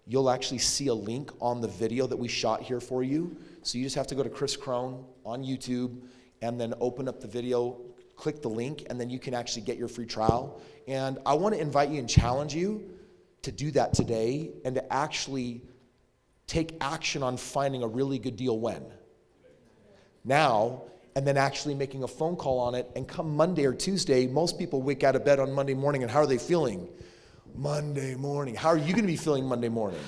you'll actually see a link on the video that we shot here for you. So you just have to go to Kris Krohn on YouTube and then open up the video, click the link, and then you can actually get your free trial. And I want to invite you and challenge you to do that today and to actually take action on finding a really good deal when? Now, and then actually making a phone call on it. And come Monday or Tuesday, most people wake out of bed on Monday morning, and how are they feeling? Monday morning. How are you going to be feeling Monday morning?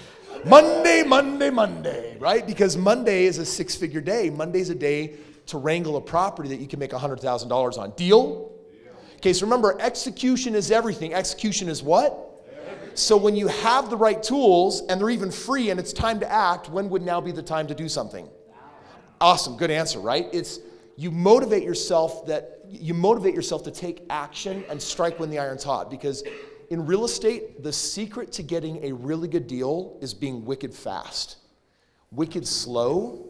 Monday, right? Because Monday is a six-figure day. Monday's a day to wrangle a property that you can make $100,000 on. Deal? Okay, so remember, execution is everything. Execution is what? So when you have the right tools, and they're even free, and it's time to act, when would now be the time to do something? Awesome, good answer, right? You motivate yourself to take action and strike when the iron's hot. Because in real estate, the secret to getting a really good deal is being wicked fast. Wicked slow,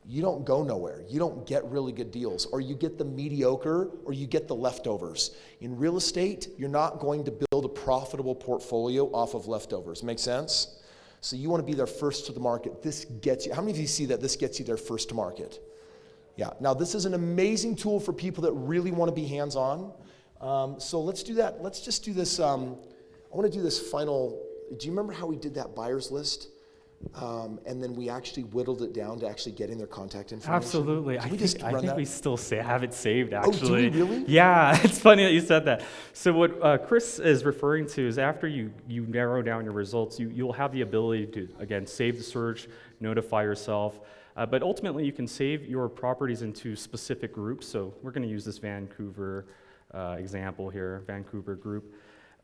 you don't go nowhere. You don't get really good deals, or you get the mediocre, or you get the leftovers. In real estate, you're not going to build a profitable portfolio off of leftovers. Make sense? So you want to be there first to the market. This gets you. How many of you see that this gets you there first to market? Yeah. Now, this is an amazing tool for people that really want to be hands-on. So let's do that. Let's just do this. I want to do this final. Do you remember how we did that buyer's list? And then we actually whittled it down to actually getting their contact information. Absolutely. I think we still have it saved, actually. Oh, do we really? Yeah, it's funny that you said that. So what Kris is referring to is after you narrow down your results, you'll have the ability to, again, save the search, notify yourself. But ultimately, you can save your properties into specific groups. So we're going to use this Vancouver example here, Vancouver group.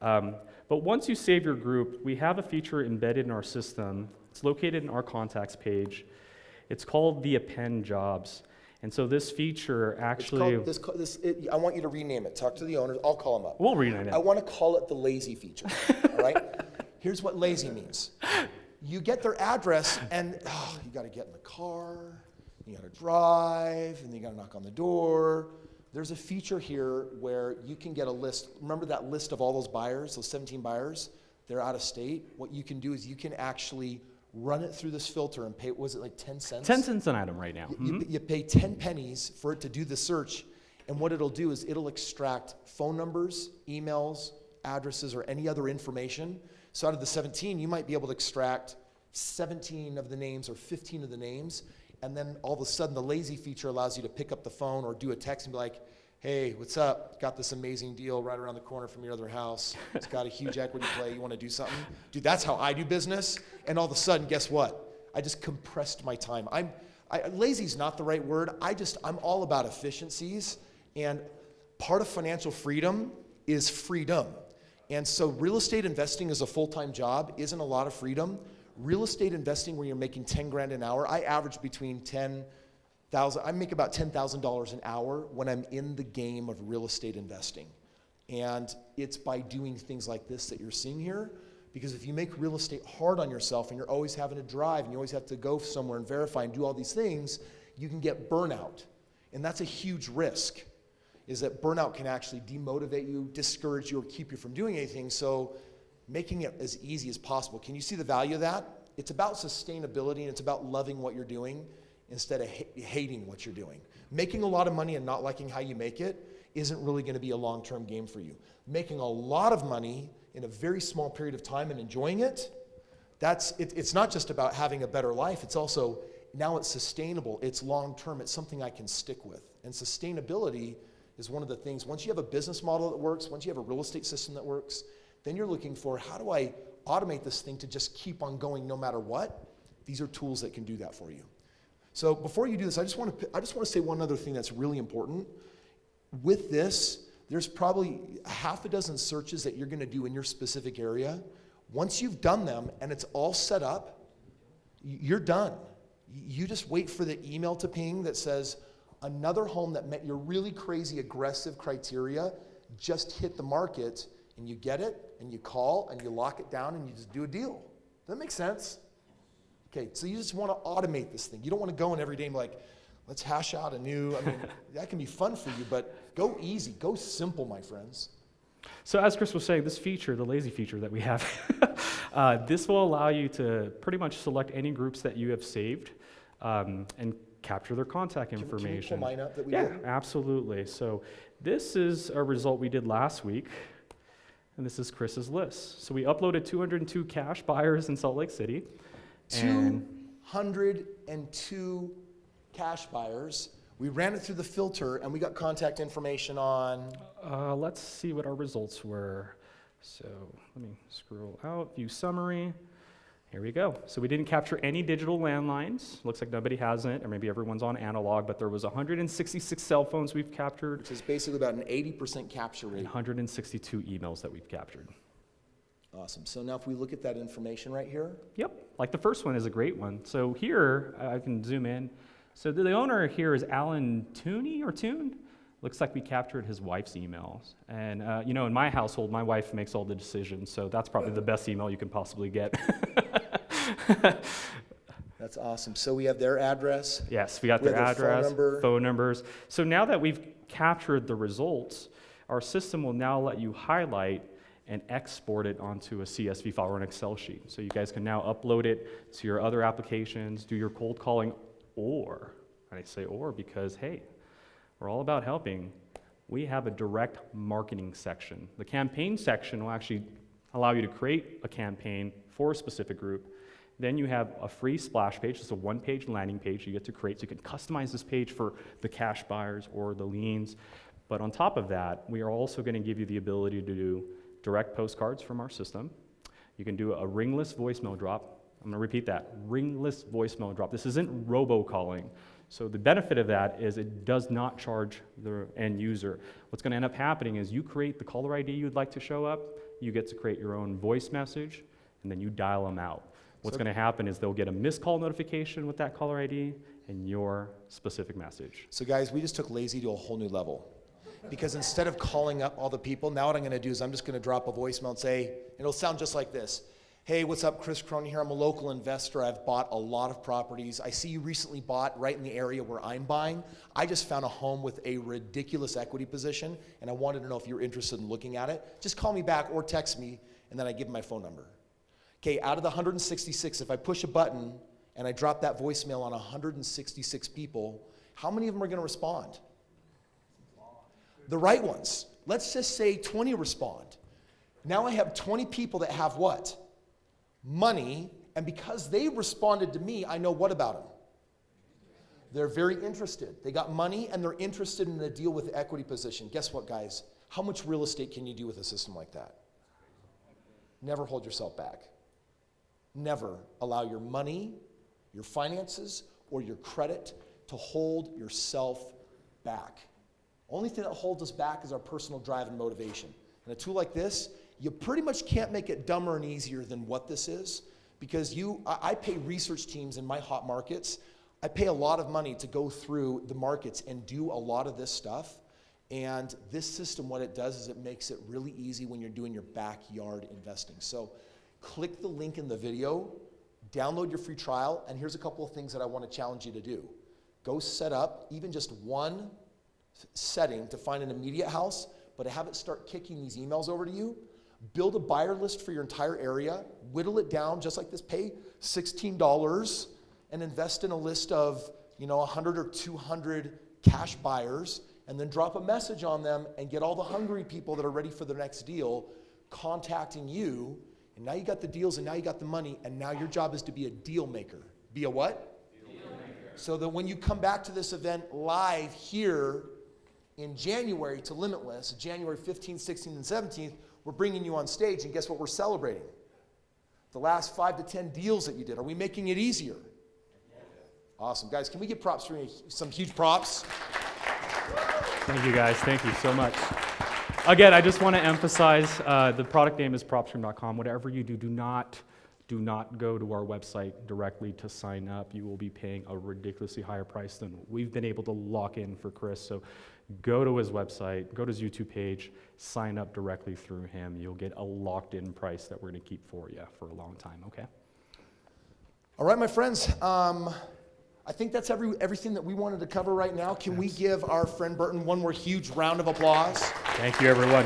But once you save your group, we have a feature embedded in our system. It's located in our contacts page. It's called the Append Jobs. And so this feature actually... I want you to rename it. Talk to the owners. I'll call them up. We'll rename it. I want to call it the lazy feature. All right? Here's what lazy means. You get their address, and you got to get in the car, you got to drive, and then you got to knock on the door. There's a feature here where you can get a list. Remember that list of all those buyers, those 17 buyers? They're out of state. What you can do is you can actually run it through this filter and pay, was it like 10 cents? 10 cents an item right now. You pay 10 pennies for it to do the search, and what it'll do is it'll extract phone numbers, emails, addresses, or any other information. So out of the 17, you might be able to extract 17 of the names or 15 of the names, and then all of a sudden the lazy feature allows you to pick up the phone or do a text and be like, hey, what's up? Got this amazing deal right around the corner from your other house. It's got a huge equity play. You want to do something? Dude, that's how I do business. And all of a sudden, guess what? I just compressed my time. Lazy's not the right word. I'm all about efficiencies. And part of financial freedom is freedom. And so real estate investing as a full-time job isn't a lot of freedom. Real estate investing where you're making 10 grand an hour, I average between I make about $10,000 an hour when I'm in the game of real estate investing. And it's by doing things like this that you're seeing here. Because if you make real estate hard on yourself and you're always having to drive and you always have to go somewhere and verify and do all these things, you can get burnout. And that's a huge risk, is that burnout can actually demotivate you, discourage you, or keep you from doing anything. So making it as easy as possible. Can you see the value of that? It's about sustainability, and it's about loving what you're doing instead of hating what you're doing. Making a lot of money and not liking how you make it isn't really going to be a long-term game for you. Making a lot of money in a very small period of time and enjoying it, it's not just about having a better life. It's also, now it's sustainable, it's long-term, it's something I can stick with. And sustainability is one of the things, once you have a business model that works, once you have a real estate system that works, then you're looking for, how do I automate this thing to just keep on going no matter what? These are tools that can do that for you. So before you do this, I just want to say one other thing that's really important. With this, there's probably a half a dozen searches that you're going to do in your specific area. Once you've done them and it's all set up, you're done. You just wait for the email to ping that says, another home that met your really crazy aggressive criteria just hit the market, and you get it, and you call, and you lock it down, and you just do a deal. Does that make sense? Okay, so you just want to automate this thing. You don't want to go in every day and be like, let's hash out a new, that can be fun for you, but go easy, go simple, my friends. So as Kris was saying, this feature, the lazy feature that we have, this will allow you to pretty much select any groups that you have saved and capture their contact information. Can you pull mine up that we did? did? Yeah, absolutely. So this is a result we did last week, and this is Kris's list. So we uploaded 202 cash buyers in Salt Lake City. 202 cash buyers. We ran it through the filter, and we got contact information on... let's see what our results were. So let me scroll out, view summary. Here we go. So we didn't capture any digital landlines. Looks like nobody has it, or maybe everyone's on analog, but there was 166 cell phones we've captured. Which is basically about an 80% capture rate. And 162 emails that we've captured. Awesome. So now if we look at that information right here. Yep, like the first one is a great one. So here, I can zoom in. So the owner here is Alan Toon. Looks like we captured his wife's emails. And in my household, my wife makes all the decisions, so that's probably the best email you can possibly get. That's awesome. So we have their address. Yes, we got their address, phone numbers. So now that we've captured the results, our system will now let you highlight and export it onto a CSV file or an Excel sheet. So you guys can now upload it to your other applications, do your cold calling, or, I say or because, hey, we're all about helping. We have a direct marketing section. The campaign section will actually allow you to create a campaign for a specific group. Then you have a free splash page. It's a one-page landing page you get to create, so you can customize this page for the cash buyers or the liens. But on top of that, we are also going to give you the ability to do direct postcards from our system. You can do a ringless voicemail drop. I'm going to repeat that, ringless voicemail drop. This isn't robocalling. So the benefit of that is it does not charge the end user. What's going to end up happening is you create the caller ID you'd like to show up, you get to create your own voice message, and then you dial them out. What's going to happen is they'll get a missed call notification with that caller ID and your specific message. So guys, we just took lazy to a whole new level. Because instead of calling up all the people, now what I'm going to do is I'm just going to drop a voicemail and say, it'll sound just like this. Hey, what's up? Kris Krohn here. I'm a local investor. I've bought a lot of properties. I see you recently bought right in the area where I'm buying. I just found a home with a ridiculous equity position, and I wanted to know if you're interested in looking at it. Just call me back or text me, and then I give them my phone number. Okay, out of the 166, if I push a button and I drop that voicemail on 166 people, how many of them are going to respond? The right ones. Let's just say 20 respond. Now I have 20 people that have what? Money, and because they responded to me, I know what about them? They're very interested. They got money and they're interested in a deal with equity position. Guess what, guys? How much real estate can you do with a system like that? Never hold yourself back. Never allow your money, your finances, or your credit to hold yourself back. Only thing that holds us back is our personal drive and motivation. And a tool like this, you pretty much can't make it dumber and easier than what this is, because I pay research teams in my hot markets. I pay a lot of money to go through the markets and do a lot of this stuff. And this system, what it does is it makes it really easy when you're doing your backyard investing. So click the link in the video, download your free trial, and here's a couple of things that I want to challenge you to do. Go set up even just one setting to find an immediate house, but to have it start kicking these emails over to you. Build a buyer list for your entire area, whittle it down just like this, pay $16 and invest in a list of 100 or 200 cash buyers, and then drop a message on them and get all the hungry people that are ready for their next deal contacting you. And now you got the deals, and now you got the money, and now your job is to be a deal maker. Be a what? Deal maker. So that when you come back to this event live here in January to Limitless, January 15th, 16th, and 17th, we're bringing you on stage, and guess what we're celebrating? The last 5 to 10 deals that you did. Are we making it easier? Awesome. Guys, can we give PropStream some huge props? Thank you, guys. Thank you so much. Again, I just want to emphasize the product name is PropStream.com. Whatever you do, do not go to our website directly to sign up. You will be paying a ridiculously higher price than we've been able to lock in for Kris. So go to his website, go to his YouTube page, sign up directly through him. You'll get a locked-in price that we're going to keep for you for a long time, okay? All right, my friends. I think that's everything that we wanted to cover right now. Can we give our friend Burton one more huge round of applause? Thank you, everyone.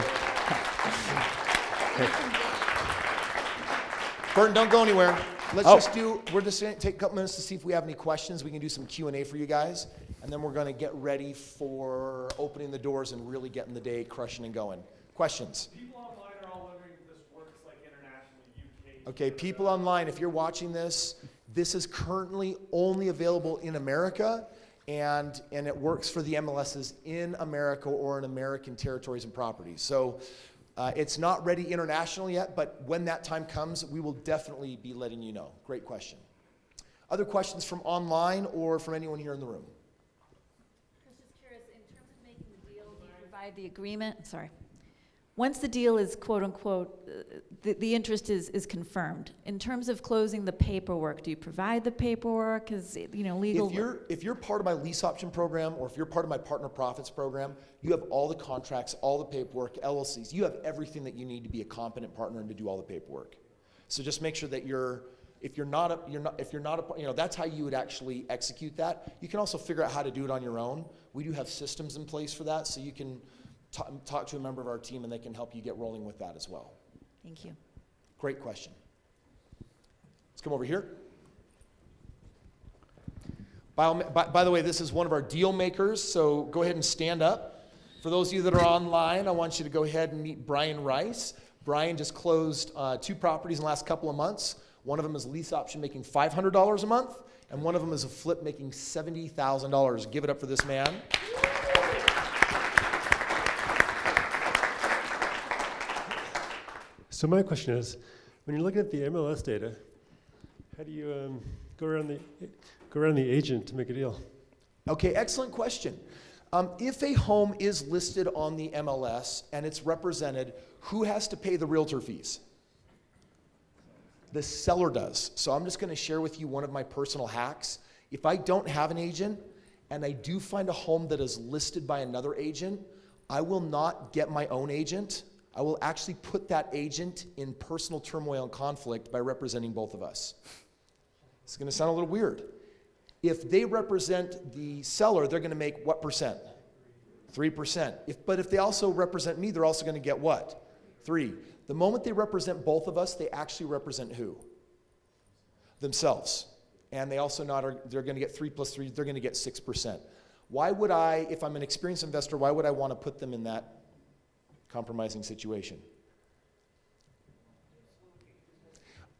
Burton, don't go anywhere. We're just going to take a couple minutes to see if we have any questions. We can do some Q&A for you guys, and then we're going to get ready for opening the doors and really getting the day crushing and going. Questions? People online are all wondering if this works like internationally, UK. Okay, people online, if you're watching this, this is currently only available in America, and it works for the MLSs in America or in American territories and properties. So it's not ready internationally yet, but when that time comes, we will definitely be letting you know. Great question. Other questions from online or from anyone here in the room? I was just curious, in terms of making the deal, do you provide the agreement? Sorry. Once the deal is quote unquote, the interest is confirmed. In terms of closing the paperwork, do you provide the paperwork? Is legal? If you're part of my lease option program, or if you're part of my partner profits program, you have all the contracts, all the paperwork, LLCs. You have everything that you need to be a competent partner and to do all the paperwork. So just make sure that if you're not that's how you would actually execute that. You can also figure out how to do it on your own. We do have systems in place for that, so you can talk to a member of our team and they can help you get rolling with that as well. Thank you. Great question. Let's come over here. By the way, this is one of our deal makers, so go ahead and stand up. For those of you that are online, I want you to go ahead and meet Brian Rice. Brian just closed 2 properties in the last couple of months. One of them is a lease option making $500 a month, and one of them is a flip making $70,000. Give it up for this man. So my question is, when you're looking at the MLS data, how do you go around the agent to make a deal? Okay, excellent question. If a home is listed on the MLS and it's represented, who has to pay the realtor fees? The seller does. So I'm just going to share with you one of my personal hacks. If I don't have an agent and I do find a home that is listed by another agent, I will not get my own agent. I will actually put that agent in personal turmoil and conflict by representing both of us. It's going to sound a little weird. If they represent the seller, they're going to make what percent? 3%. But if they also represent me, they're also going to get what? 3. The moment they represent both of us, they actually represent who? Themselves. And they also they're going to get 3 plus 3, they're going to get 6%. Why would I, if I'm an experienced investor, why would I want to put them in that compromising situation?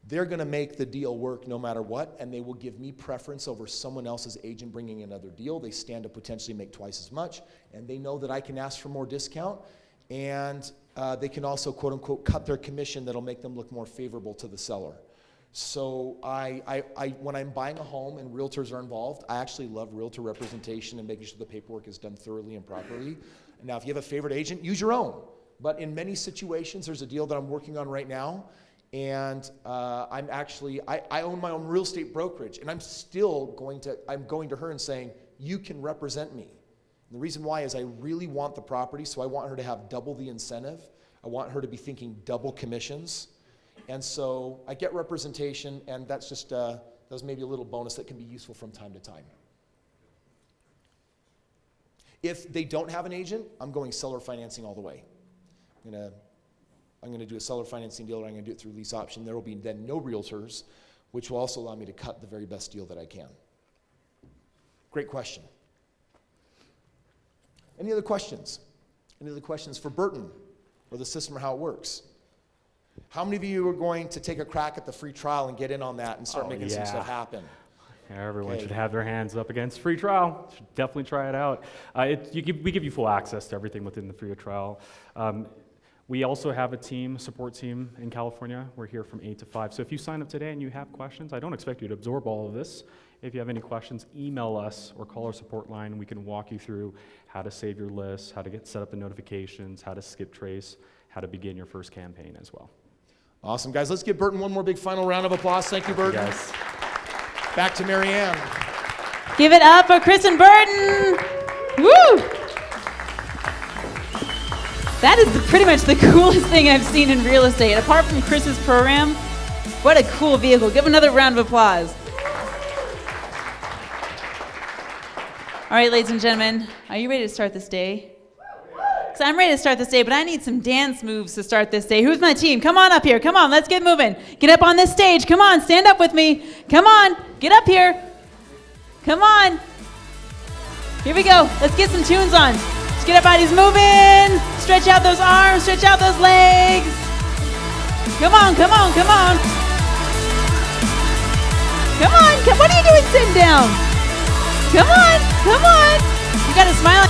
They're going to make the deal work no matter what, and they will give me preference over someone else's agent bringing another deal. They stand to potentially make twice as much, and they know that I can ask for more discount, and they can also, quote unquote, cut their commission that'll make them look more favorable to the seller. So when I'm buying a home and realtors are involved, I actually love realtor representation and making sure the paperwork is done thoroughly and properly. Now, if you have a favorite agent, use your own. But in many situations, there's a deal that I'm working on right now, and I own my own real estate brokerage, and I'm going to her and saying, you can represent me. And the reason why is I really want the property, so I want her to have double the incentive. I want her to be thinking double commissions. And so I get representation, and that's just, that was maybe a little bonus that can be useful from time to time. If they don't have an agent, I'm going seller financing all the way. I'm going to do a seller financing deal, or I'm going to do it through lease option. There will be then no realtors, which will also allow me to cut the very best deal that I can. Great question. Any other questions? Any other questions for Burton or the system or how it works? How many of you are going to take a crack at the free trial and get in on that and start making some stuff happen? Everyone Okay. should have their hands up against free trial. Should definitely try it out. We give you full access to everything within the free trial. We also have a support team in California. We're here from 8 to 5. So if you sign up today and you have questions, I don't expect you to absorb all of this. If you have any questions, email us or call our support line. We can walk you through how to save your list, how to get set up the notifications, how to skip trace, how to begin your first campaign as well. Awesome, guys. Let's give Burton one more big final round of applause. Thank you, Burton. Yes. Back to Marianne. Give it up for Kris and Burton. Woo! That is pretty much the coolest thing I've seen in real estate. Apart from Kris's program, what a cool vehicle. Give another round of applause. All right, ladies and gentlemen, are you ready to start this day? Because I'm ready to start this day, but I need some dance moves to start this day. Who's my team? Come on up here. Come on, let's get moving. Get up on this stage. Come on, stand up with me. Come on, get up here. Come on. Here we go. Let's get some tunes on. Let's get our bodies moving. Stretch out those arms. Stretch out those legs. Come on, come on, come on. Come on. What are you doing sitting down? Come on, come on. You got to smile.